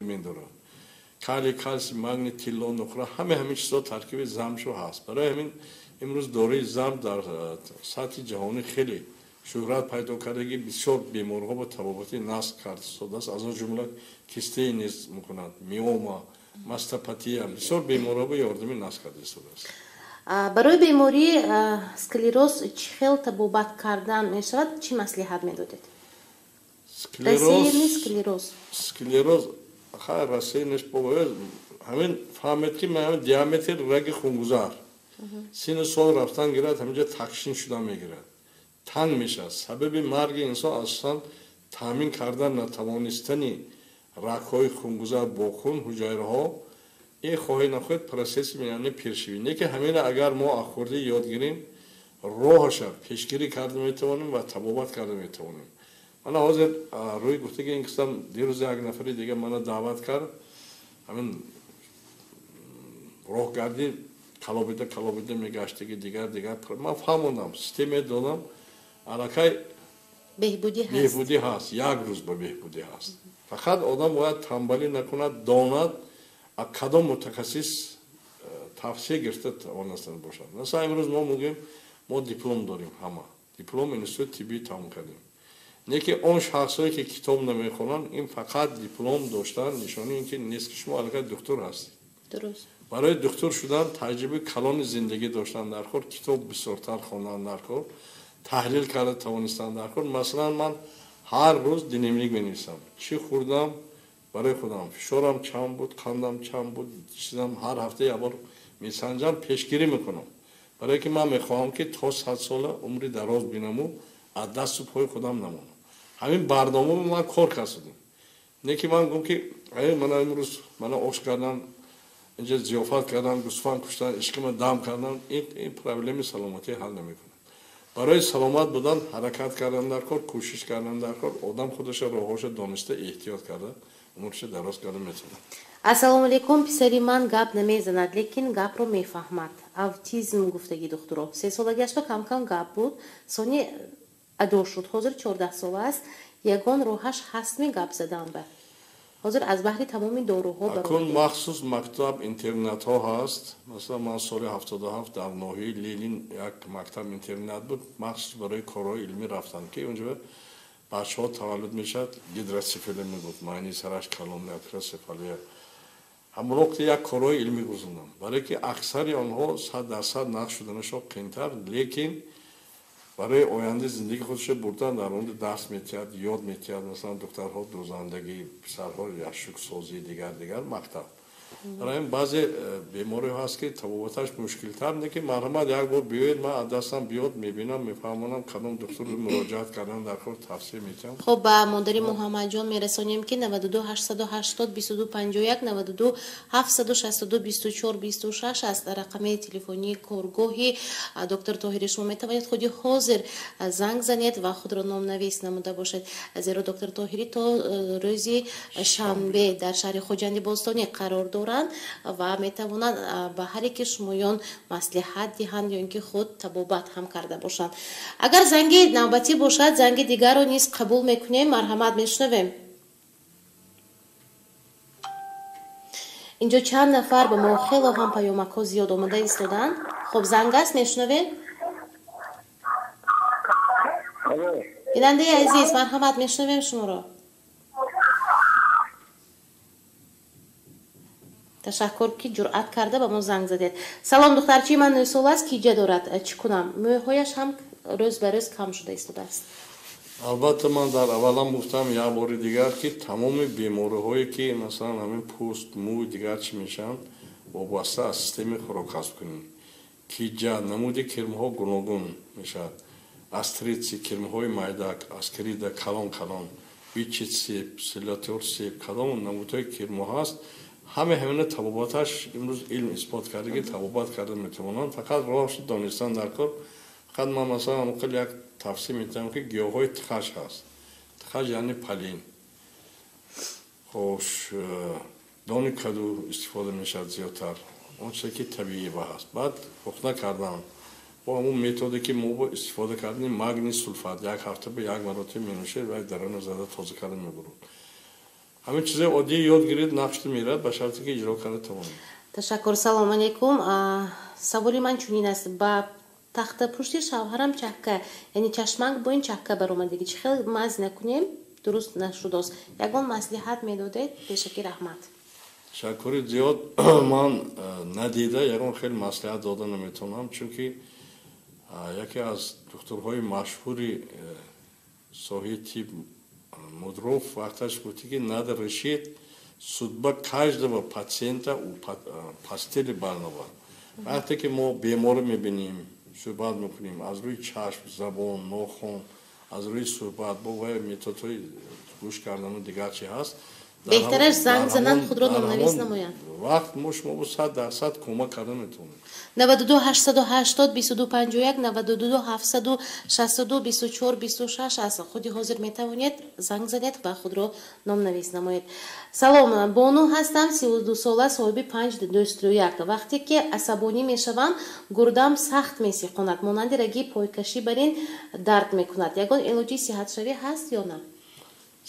می‌دارن. کالی کالسیم مگنی تیلون نخورا همین چیزا ترکیب زمشو هست. برای همین امروز دوره زم در سطح جهانی خیلی شهرت پیدا کردگی بسیار بیماری‌ها با تباباتی نسل کرده شده است. از آن جمله کیسته نیز می‌کنند، میوما، ماستوپاتیا بسیار بیماری‌ها با یاردمی نسل کرده شده است. برای بیماری سکلروز چه خیلی تبابت کردن میشود؟ چی مصلحت میدادید؟ سکلروز خیر راستی نیست باید همین فهمید که من دیامتر رگ خونگذار سینوسوئل رفتن گیرد همینجا تکشین شده میگیرد تنگ میشه سبب مرگ انسان اصلا تامین کردن نتوانستنی رگ‌های خونگذار با خون حجره ها این خواهی نخواهد پروسس میانه پیشروی نه که همین اگر ما آخوردی یاد گیریم راهش پیشگیری کرده میتوانیم و تبابت کرده میتوانیم. من حاضر روی گفته که این قسم دیروز یک نفری دیگه منو دعوت کرد همین راهگردی کلابیده میگشته که دیگر من فهموندم سیستم دادم علاقه بهبودی هست یک روز به بهبودی هست فقط آدم باید تنبلی نکند داند کدام متخصص توصیه گرفته توانستن باشد. مثلا امروز ما میگیم ما دیپلم داریم همه دیپلم انستیتوت طبی تمام کردیم نه که اون شخصایی که کتاب نمیخونن این فقط دیپلم داشتن نشانه اینکه نیست که شما الان دکتر هستید. درست. برای دکتر شدن تجربه کلان زندگی داشتن در خور کتاب بسیارتر خوندن در خور تحلیل کرده توانستن در خور. مثلا من هر روز دینامیک بنویسم چی خوردم برای خودم فشارم چند بود قندم چند بود چیزم هر هفته یه بار میسنجم پیشگیری میکنم برای که من میخواهم که تا 100 ساله عمری دراز بینم و از دست و پای خودم نمونم. همین برنامه من کار کردم نه که من گفتم که من امروز من عشق کردم اینجا ضیافت کردم گوسفند کشتن عشق من دم کردم این پرابلم سلامتی حل نمیکنه. برای سلامت بودن حرکت کردن در کار کوشش کردن در کار آدم خودش راهاش دانسته احتیاط کرده عمرش دراز کرده میتونه. السلام علیکم پسری من گپ نمیزند لیکن گپ رو میفهمد اوتیسم گفتگی دخترو 3 سالگیش کم کم گپ بود سونی ادور شد حاضر 14 ساله است یگان روحش هست می گپ زدن به حاضر از بحری تمامی دوروها اکن مخصوص مکتب اینترنت ها هست مثلا من سال 77 در ناحیه لیلین یک مکتب اینترنت بود مخصوص برای کارهای علمی رفتن که اونجا بچه ها تولد میشد گیدراسیفلی میگفت معنی سرش کلام نتراسیفلی همون وقت یک کارهای علمی گذاشتم برای که اکثر آنها 100% نقش شدنشون قینتر لیکن برای آینده زندگی خودش بردن در اون درس میتیاد یاد میتیاد مثلا دکترها دوزندگی پسرها یشک سازی دیگر مکتب برای این بعضی بیماری هست که تبابتش مشکل تر نه که مرحمت یک بار بیاید من از دستم بیاد میبینم میفهمونم کدام دکتر مراجعت کردن در خود تفسیر میتونم. خب با مادری محمد جان میرسونیم که 92 880 22 51 92 762 24 26 است رقم تلفنی کارگاهی دکتر طاهری شما میتوانید خودی حاضر زنگ زنید و خود را نامنویس نموده باشید زیرا دکتر طاهری تا روز شنبه در شهر خوجند باستانی قرار دارند و میتوانند به هر یک شمایان مصلحت دهند یا اینکه خود تبابت هم کرده باشند. اگر زنگ نوبتی باشد زنگ دیگر رو نیز قبول میکنیم. مرحمت میشنویم. اینجا چند نفر به ما خیلی هم پیامک ها زیاد آمده ایستادند. خب زنگ است میشنویم. بیننده عزیز مرحمت میشنویم شما را. تشکر که جرأت کرده به ما زنگ زدید. سلام دخترچی من 9 ساله است کیجه دارد چی کنم؟ موهایش هم روز به روز کم شده ایستاده است. البته من در اولم گفتم یک بار دیگر که تمام بیماری هایی که مثلا همین پوست مو دیگر چی میشن وابسته از سیستم خوراک هست کنیم کیجه نمود کرم ها گوناگون میشه استریتسی کرم های معده اسکریده کلان بیچیت سیب سیلاتور سیب کدام نمود های کرم هست همه تباباتش امروز علم اثبات کرده که تبابات کرده میتونن فقط راهش دانستن در کار. فقط من مثلا مقل یک تفسیر میتونم که گیاه های تخش هست تخش یعنی پلین خوش دانی کدو استفاده میشد زیادتر اون چیزی که طبیعی با هست بعد پخته کردن با همون متدی که ما با استفاده کردیم مگنی سولفات یک هفته به یک مرتبه می نوشه و درون زده تازه کردن میبرون ҳамин чизаи оддӣ ёд гиред нақшда мерад ба шарте ки иҷро карда тавонед. Ташаккур. Салом алейкум. Саволи ман чунин аст. Ба тахта пушти шавҳарам чаҳка, яъне чашмак бо ин чаҳка баромадагӣ. Чӣ хел мазз накунем? Дуруст нашудост. Ягон маслиҳат медодед? Пешакӣ раҳмат. Ташаккури зиёд ман надида ягон хел маслиҳат дода наметавонам, чунки яке аз духтурҳои машҳури соҳаи тиб Мудров вақташ гуфтӣ ки надо решить судьба каждого пациента у постели больного. Вақте ки мо беморро мебинем, суҳбат мекунем аз рӯи чашм, забон, нохон, аз рӯи суҳбат бо вай методҳои гӯш кардану дигар чи ҳаст, беҳтараш занг зананд, худро номнавис намоянд. вақт мо шумо 100% кӯмак карда метавонем. 92 880 22 51 92 762 24 26 аст. Худи ҳозир метавонед занг занед ва худро номнавис намоед. Салом, Бону ҳастам, 32 сола, соҳиби 5 201. Вақте ки асабонӣ мешавам, гурдам сахт месиқонад, монанди раги пойкашӣ бар ин дард мекунад. Ягон илоҷи сиҳатшавӣ ҳаст ё на?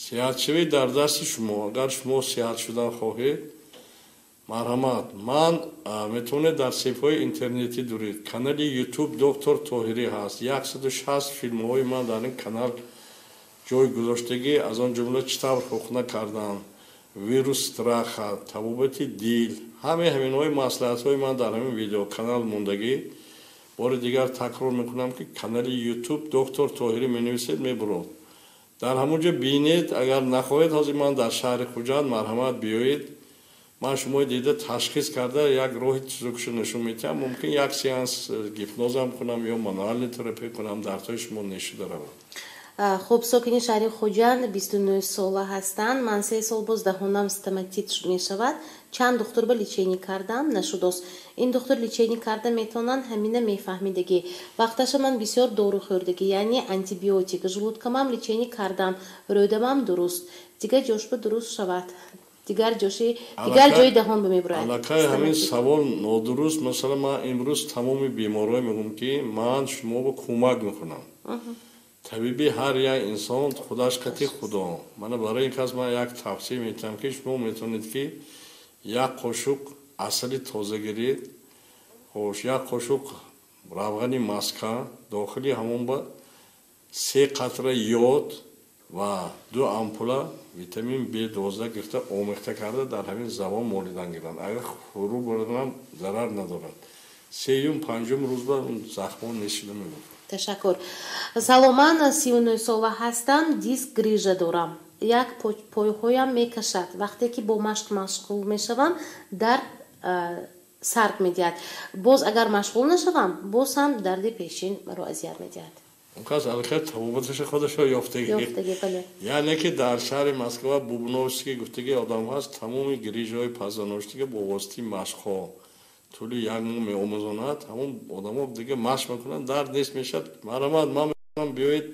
Сиҳатшавӣ дар дасти шумо. Агар шумо сиҳат шудан хоҳед, марҳамат, ман метавонед дар саҳифаҳои интернетӣ дуред. Канали YouTube доктор Тоҳирӣ ҳаст. 160 филмҳои ман дар ин канал ҷой гузоштагӣ, аз он ҷумла чӣ тавр хухна кардан, вирус страха, табобати дил, ҳаминҳои маслиҳатҳои ман дар ҳамин видеоканал мондагӣ. Бори дигар такрор мекунам ки канали YouTube доктор Тоҳирӣ менависед, мебурод. Дар ҳамонҷо бинед. Агар нахоҳед ҳозир ман дар шаҳри Хуҷанд, марҳамат биёед. Ман шумои дида ташхис карда як роҳи чизокашо нишон медиҳам. Мумкин як сеанс гипнозам кунам ё мануальная терапия кунам, дардҳои шумо нешуда равад. Хуб, сокини шаҳри Хуҷанд 29 сола ҳастанд. Ман 3 сол боз даҳонам стоматит мешавад. Чанд духтурба лечение кардам, нашудост. Ин духтур лечение карда метавонанд ҳамина мефаҳмидагӣ. Вақташа ман бисёр дору хӯрдагӣ, яъне антибиотик. Желудкамам лечение кардам, рӯдамам дуруст. Дигар ҷошба дуруст шавад. Дигар ҷои даҳон мебурад. Аллакай ҳамин савол нодуруст. Масалан, ман имрӯз тамоми беморҳое мегӯям ки ман шуморо кӯмак мекунам. Табиби ҳар як инсон худаш қати худо. Мана барои ин кас ман як тавсия метиҳам ки шумо метавонед ки як қошуқ асали тоза гиред, хош як қошуқ равғани маска, дохили ҳамон ба 3 қатра йод ва 2 ампула витамин B12 гирифта омехта карда дар ҳамин забон молидан гиранд. Агар фурӯ бурдам зарар надорад. 3-5 рӯз ба захмон нешида мебурад. Ташаккур. Салом, ман 39 сола ҳастам, диск грижа дорам. Як пойҳоям мекашад. Вақте ки бо машқ машғул мешавам, дард сард медиҳад. Боз агар машғул нашавам, боз ҳам дарди пешин маро азият медиҳад. Он кас аллакай табобаташо худашо ёфтагӣ. Бале. Яъне ки дар шаҳри Москва Бубновский гуфтаги одам ҳаст, тамоми грижаҳои пазаночдига бо воситаи машқҳо тӯли як моҳ меомӯзонад, ҳамон одамҳо дига машқ мекунанд, дард нест мешавад. Марҳамат, ман мегӯям биёед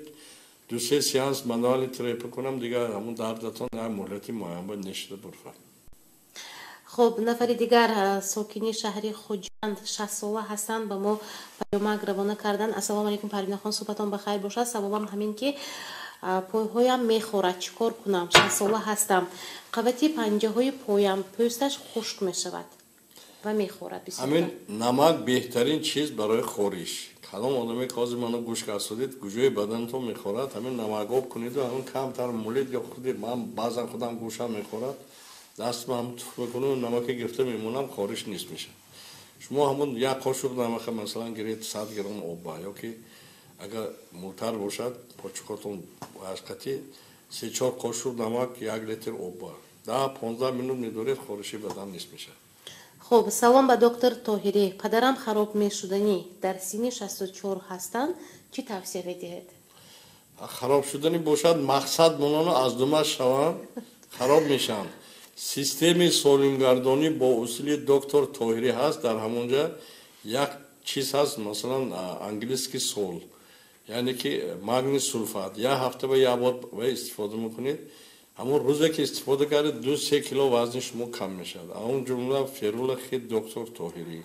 2-3 сеанс мануальная терапия кунам, дига ҳамон дардатон як муҳлати муайян ба нешуда бурфад. Хуб, нафари дигар сокини шаҳри Хуҷанд 60 сола ҳастанд, ба мо паёмак равона кардан. Ассалому алайкум Парвинахон, суҳбатон бахайр бошад. Сабабам ҳамин ки пойҳоям мехорад, чӣ кор кунам? 60 сола ҳастам. Қавати панҷаҳои поям пӯсташ хушк мешавад ва мехорад бисёр. Ҳамин намак беҳтарин чиз барои хориш. Калом одаме ки ҳозир мано гӯш кардед, гӯҷаи баданатон мехорад, ҳамин намакоб куниду ҳамин камтар мулид ё худи ман баъзан худам гӯшам мехорад. Дастам ҳам туф мекунам, намаке гирифта мемонам, хориш нест мешавад. Шумо ҳамон як қошуқ намака масалан гиред 100 грамм обба, ёки агар мӯтар бошад, почукотон ашқати 3-4 қошуқ намак, 1 литр обба. 10-15 минут медоред, хориши бадан нест мешавад. Хуб, салом ба доктор Тоҳирӣ. Падарам хароб мешуданӣ дар синни 64 ҳастанд. Чӣ тавсия медиҳед? Хароб шудани бошад, мақсад мононо аз дума шаванд, хароб мешаванд. Системаи солимгардонӣ бо усули доктор Тоҳирӣ ҳаст. Дар ҳамонҷа як чиз ҳаст, масалан английский сол, яъне ки магний сулфат. Як ҳафта ба як бор истифода мекунед. ҳамон рӯзе ки истифода кардед 2-3 кило вазни шумо кам мешавад. ҳамон ҷумла ферула хит доктор Тоҳирӣ.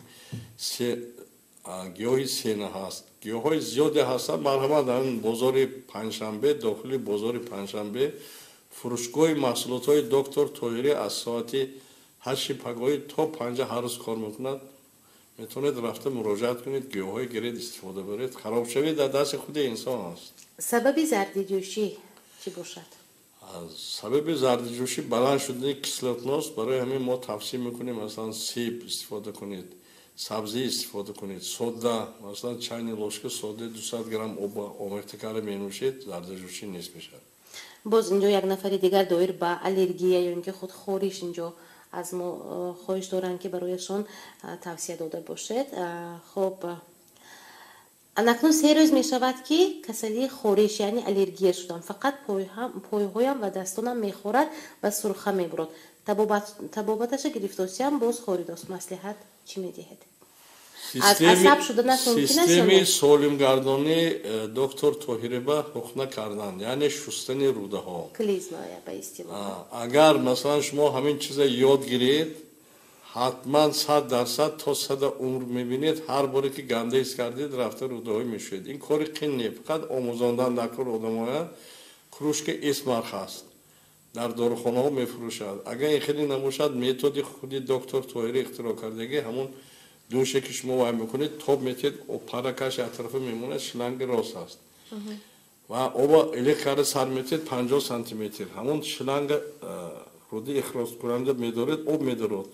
гиёҳи сена ҳаст. гиёҳҳои зиёде ҳастанд. марҳамат, дар бозори Панҷшанбе, дохили бозори Панҷшанбе фурӯшгоҳи маҳсулотҳои доктор Тоҳирӣ аз соати 8 пагоҳӣ то 50 ҳар рӯз кор мекунад. метавонед рафта муроҷиат кунед, гиёҳҳое гиред, истифода баред. харобшавӣ дар дасти худи инсон аст. сабаби зардиҷӯшӣ чӣ бошад? сабаби зардиҷӯшӣ баланд шудани кислотност. барои ҳамин мо тавсия мекунем масалан сиб истифода кунед, сабзӣ истифода кунед, сода, масалан чайни лошка сода 200 грамм об омехта карда менӯшед, зардиҷӯшӣ нест мешавад. боз инҷо як нафари дигар доир ба аллергия ё ин ки худ хориш инҷо аз мо хоҳиш доранд ки барояшон тавсия дода бошед. хоб акнун 3 рӯз мешавад ки касалии хориш яъне аллергия шудам, фақат пойҳоям ва дастонам мехорад ва сурха мебурад. табобаташа гирифтосиям боз хоридост. маслиҳат чӣ медиҳед? асаб шуда мумкин аст? системи солимгардонӣ доктор Тоҳиреба ҳухна кардан, яъне шустани рӯдаҳо. клизма ба истилоҳ. агар масалан шумо ҳамин чиза ёд гиред, ҳатман 100% то 100 умр мебинед, ҳар боре ки ганда ҳис кардед рафта рӯдаҳои мешӯед. ин кори қин не, фақат омӯзондан дар кор одамояд. кружка эсмарх аст, дар дорухонаҳо мефурӯшад. агар ин хеле набошад, методи худи доктор Тоҳирӣ ихтироъ кардаги ҳамон душе ки шумо вай мекунед, тоб метед, паракаш атрофа мемонад, шланги рост аст ва оба элек карда сар метед 50 сантиметр. ҳамон шланга руди ихроҷкунанда медоред, об медорад.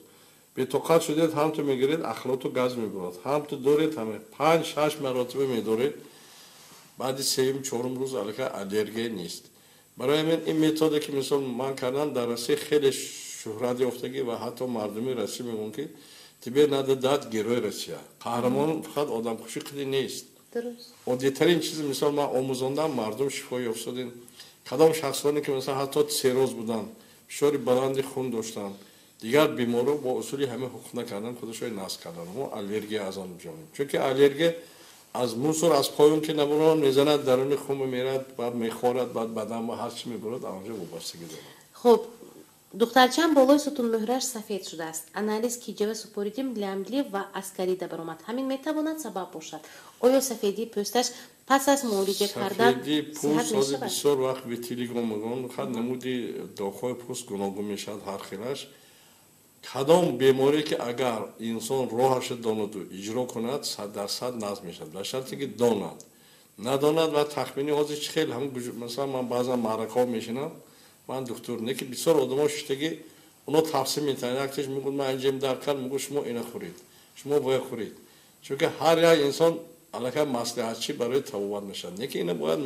бетоқат шудед, ҳамто мегиред, ахлоту газ мебурад. ҳамто доред, ҳама 5-6 маротиба медоред. баъди 3-4 рӯз аллакай аллергия нест. барои ҳамин ин методе ки мисол ман кардам дар Россия хеле шӯҳрат ёфтагӣ ва ҳатто мардуми Россия мегӯянд ки тебе надо дать герой Россия. қаҳрамон фақат одамкушӣ қиди нест. оддитарин чизи мисол ман омӯзондам, мардум шифо ёфтадин. кадом шахсоне ки масалан ҳатто сероз буданд, фишори баланди хун доштанд, дигар бемориҳо бо усули ҳама ҳукм кардан худашои насб кардан. мо аллергия аз он ҷо. чунки аллергия аз мусор аз поён ки набурад мезанад, даруни хун мемерад, баъд мехорад, баъд бадан ба ҳар чӣ мебурад, онҷо вобастагӣ дорад. хуб духтарчаам болои сутунмӯҳраш сафед шудааст. анализ киҷа ва супоридим лямли ва аскарида баромад. ҳамин метавонад сабаб бошад. оё сафедии пӯсташ пас аз муолиҷа кардан сафедии пӯст ҳозир бисёр вақт витилиго мегӯянд, хат намуди доғҳои пӯст гуногун мешавад ҳар хелаш. кадом беморие ки агар инсон роҳаша донаду иҷро кунад 100% назм мешавад, ба шарте ки донад. надонад ва тахмини ҳозир чӣ хел масалан ман баъзан маъракаҳо мешинам, ман доктор не ки бисёр одамо шудаги оно тавсия метавонад. якташ мегӯяд ман инҷем дард кард, мегӯяд шумо ина хӯред, шумо вай хӯред. чунки ҳар як инсон аллакай маслиҳатчӣ барои табобат мешавад. не ки ина бояд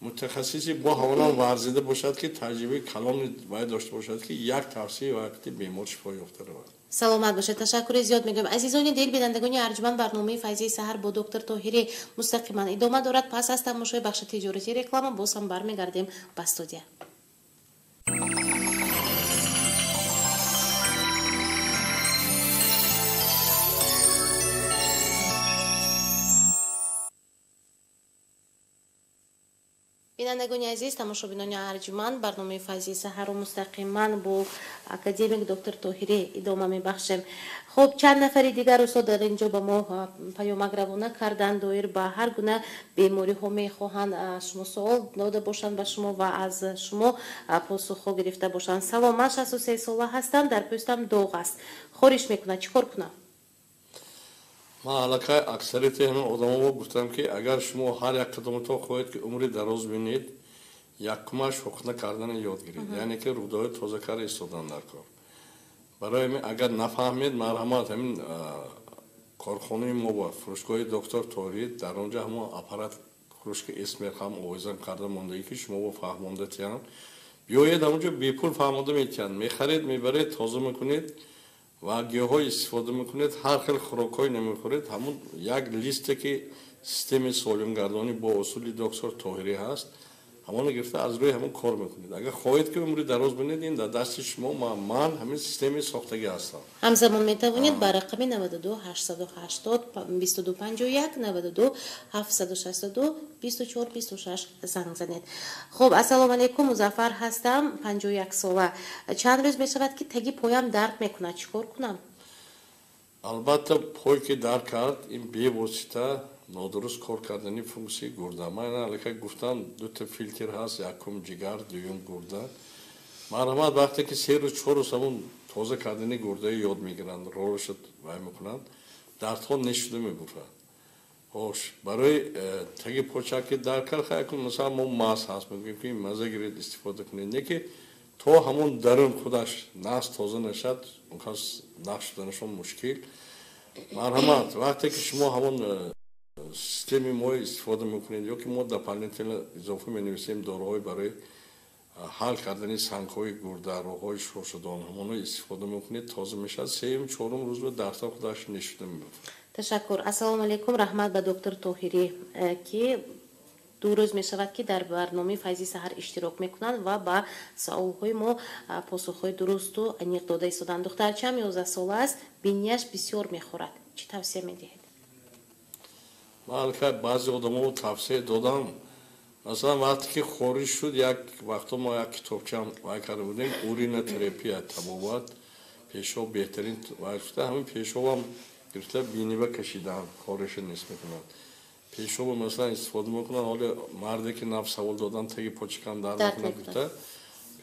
мутахассиси бо ҳаволан варзида бошад ки таҷрибаи калони вай дошта бошад ки як тавсияи вақти бемор шифо ёфта равад. саломат бошед. ташаккури зиёд мегӯям. азизони дилбинандагони арҷуманд, барномаи файзии саҳар бо доктор Тоҳирӣ мустақиман идома дорад. пас аз тамошои бахши тиҷорати реклама боз ҳам бармегардем ба студия. бинандагони азиз, тамошобинони арҷуманд, барномаи файзии саҳару мустақиман бо академик доктор Тоҳирӣ идома мебахшем. хуб чанд нафари дигар устод дар инҷо ба мо паёмак равона кардан, доир ба ҳар гуна бемориҳо мехоҳанд шумо суол дода бошанд ба шумо ва аз шумо посухҳо гирифта бошанд. салом, ман 63 сола ҳастам, дар пӯстам доғ аст, хориш мекунад, чӣ кор кунам? ман аллакай аксарияти ҳамин одамо гуфтам ки агар шумо ҳар як қадаматон хоҳед ки умри дароз бинед, якумаш ҳукна кардани ёд гиред, яъне ки рӯдаҳои тозакара истодан дар кор. барои ҳамин агар нафаҳмед, марҳамат, ҳамин корхонаи мо ба фурӯшгоҳи доктор Тоҳирӣ, дар онҷа ҳамон аппарат кружка эсмер ҳам овезам карда мондагӣ ки шумо бо фаҳмонда тиянд, биёед ҳамонҷо бепул фаҳмонда метиянд, мехаред, мебаред, тоза мекунед ва гиёҳҳо истифода мекунед, ҳар хел хӯрокҳое намехӯред. ҳамон як листе ки системи солимгардонӣ бо усули доктор Тоҳирӣ ҳаст, ҳамоно гирифта аз рӯи ҳамон кор мекунед. агар хоҳед ки умри дароз бинед, ин дар дасти шумо. ман ҳамин системи сохтагӣ ҳастам. ҳамзамон метавонед ба рақами 92 880 2251 92 762 24 26 занг занед. хуб, ассалому алайкум, музаффар ҳастам, 51 сола. чанд рӯз мешавад ки таги поям дард мекунад, чӣ кор кунам? албатта пой ки дар кард ин бевосита нодуруст кор кардани функсияи гурда. Ман аллакай гуфтам дута филтр ҳаст, якум ҷигар, дуюм гурда. Марҳамат вақте ки 3 рӯз 4 рӯз ҳамон тоза кардани гурдаи ёд мегиранд, ролашо вай мекунанд, дардҳо нешуда мебурад. Хош, барои таги поча ки дар кард якум масалан мо маз ҳаст, мегӯем ки маза гиред истифода кунед, не ки то ҳамон дарун худаш нас тоза нашад, онқас нақ шуданашон мушкил. Марҳамат вақте ки шумо ҳамон системи мо истифода мекунед ё ки мо дополнительно изофа менависем дороҳои барои ҳал кардани сангҳои гурда, роҳҳои шошудон ҳамонро истифода мекунед, тоза мешавад, сеюм чорум рӯз ба дардҳо худаш нешуда мебурад. Ташаккур. Ассалому алайкум. Раҳмат ба доктор Тоҳирӣ ки 2 рӯз мешавад ки дар барномаи Файзи Саҳар иштирок мекунанд ва ба саолҳои мо посухҳои дурусту аниқ дода истоданд. Духтарчам 11 сола аст, бинияш бисёр мехӯрад. Чӣ тавсия медиҳед? Ман аллакай баъзе одаморо тавсия додам. Масалан вақте ки хориш шуд, як вақто мо як китобчам вай карда будем, уринотерапия, табобат, пешоб беҳтарин вай шуда, ҳамин пешобам гирифта бинива кашидан, хориша нест мекунад. Пешобо масалан истифода мекунад, ҳоли марде ки нав савол додан таги почакам дар мекунад гуфта,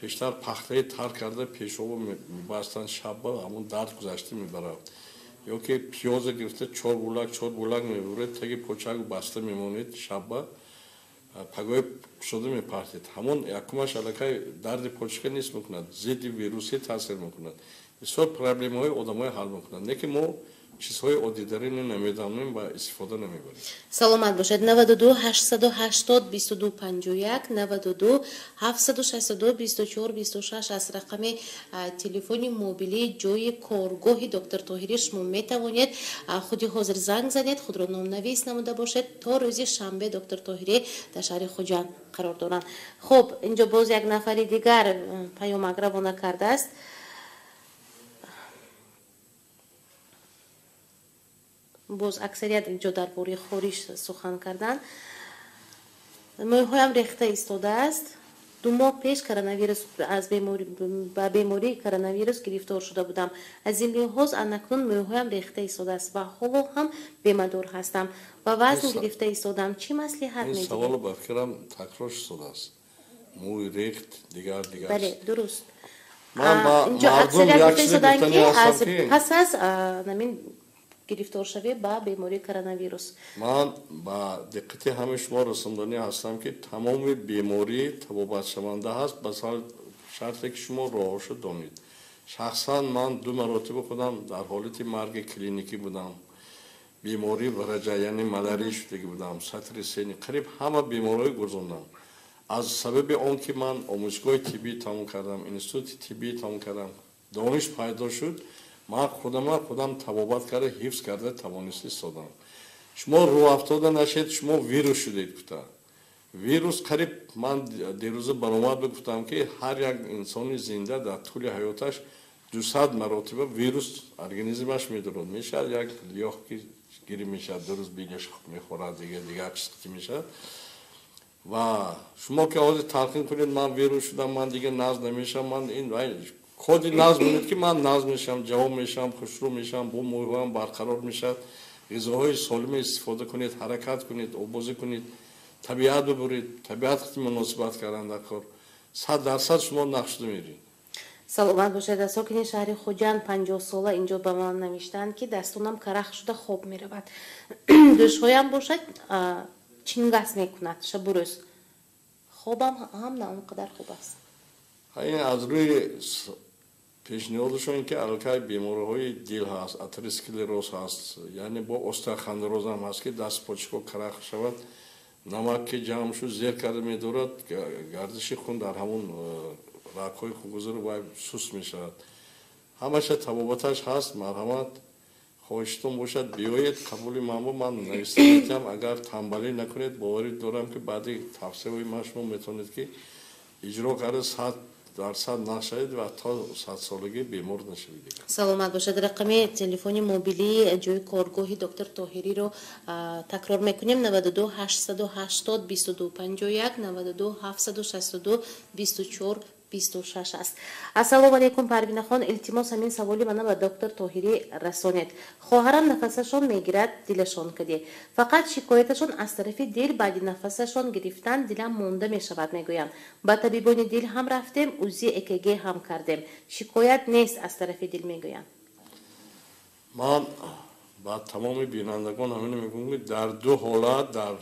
пештар пахтаи тар карда пешобо мебастанд шабба, ҳамон дард гузашта мебарад. ё ки пиёза гирифта 4 булак мебуред, таги почаку баста мемонед шабба, пагои шуда мепартед. Ҳамон якумаш аллакай дарди почка нест мекунад, зидди вируси таъсир мекунад. Бисёр проблемаҳои одамои ҳал мекунад. Не ки мо чизҳои оддидариро намедонем ва истифода намебарем. Саломат бошед. 92 880 22 51 92 762 24 26 аст рақами телефони мобилии ҷои коргоҳи доктор Тоҳирӣ. Шумо метавонед худи ҳозир занг занед, худро номнавис намуда бошед то рӯзи шанбе доктор Тоҳирӣ дар шаҳри Хуҷанд қарор доранд. Хуб, инҷо боз як нафари дигар паёмак равона кардааст. боз аксарият инҷо дар бораи хориш сухан кардан. мӯйҳоям рехта истодааст. 2 моҳ пеш коронавирус ба бемории коронавирус гирифтор шуда будам. аз ин лиҳоз анакнун мӯйҳоям рехта истодааст ва ҳоло ҳам бемадор ҳастам ва вазн гирифта истодам. чӣ маслиҳат медиҳед? ин саволо ба фикрам такрор шудааст. мӯй рехт дигар. бале, дуруст. инҷо аксарият гуфта истоданд ки пас аз намин гирифторшавӣ ба бемории коронавирус. ман ба диққати ҳамаи шумо расонданӣ ҳастам ки тамоми беморӣ табобатшаванда ҳаст, ба шарте ки шумо роҳошо донед. шахсан ман 2 маротиба худам дар ҳолати марги клиникӣ будам. беморӣ вараҷа, яъне малария шудагӣ будам, сатри сени, қариб ҳама бемориҳо гузондам. аз сабаби он ки ман омӯзишгоҳи тиббӣ тамом кардам, институти тиббӣ тамом кардам, дониш пайдо шуд, ман худам табобат карда ҳифз карда тавониста истодам. шумо рӯафтода нашед, шумо вирус шудед гуфта. вирус қариб ман дирӯза баромад гуфтам ки ҳар як инсони зинда дар тӯли ҳаёташ 200 маротиба вирус организмаш медурод. мешавад як лиёҳ ки гирӣ мешавад, 2 рӯз бигаш мехӯрад, дигар чиз ки мешавад. ва шумо ки ҳозир талқин кунед ман вирус шудам, ман дигар назм намешавам, ман ин коди назм бинед ки ман назм мешавам, ҷавоб мешавам, хушрӯ мешавам, бо мӯйҳоям барқарор мешавад. ғизоҳои солима истифода кунед, ҳаракат кунед, овбозӣ кунед, табиат бибуред, табиат муносибат кардан дар кор. 100% шумо нақ шуда меред. саломат бошед. сокини шаҳри Хуҷанд 50 сола инҷо ба ман навиштанд ки дастонам карах шуда хоб меравад. дӯшҳоям бошад чингас мекунад шабу рӯз. хобам ҳам на он қадар хуб аст. ин аз рӯи пешниҳодашон ин ки аллакай бемориҳои дил ҳаст, атеросклероз ҳаст, яъне бо остеохондроз ҳам ҳаст ки даст почаҳо карах шавад, намак ки ҷамъ шуд зер карда медорад, гардиши хун дар ҳамон рагҳои хунгузар вай суст мешавад. ҳамаша табобаташ ҳаст. марҳамат, хоҳиштон бошад биёед, қабули ман ман нависта метиҳам, агар тамбалӣ накунед, боварӣ дорам ки баъди тавсияҳои ман шумо метавонед ки иҷро карда 100% нақ шавед ва то 100 солагӣ бемор нашавед. саломат бошед. рақами телефони мобилии ҷои коргоҳи доктор Тоҳириро такрор мекунем. 92 880 22 51 92 762 24 26 است. السلام علیکم پروین خان، التماس همین سوالی منو به دکتر طاهری رسانید. خواهرم نفسشون میگیرد دلشون کده، فقط شکایتشون از طرف دل بعد نفسشون گرفتن دلم مونده میشود میگویم. با طبیبان دل هم رفتیم، اوزی EKG هم کردیم، شکایت نیست از طرف دل میگویم. من با تمام بینندگان همین میگم در دو حالت در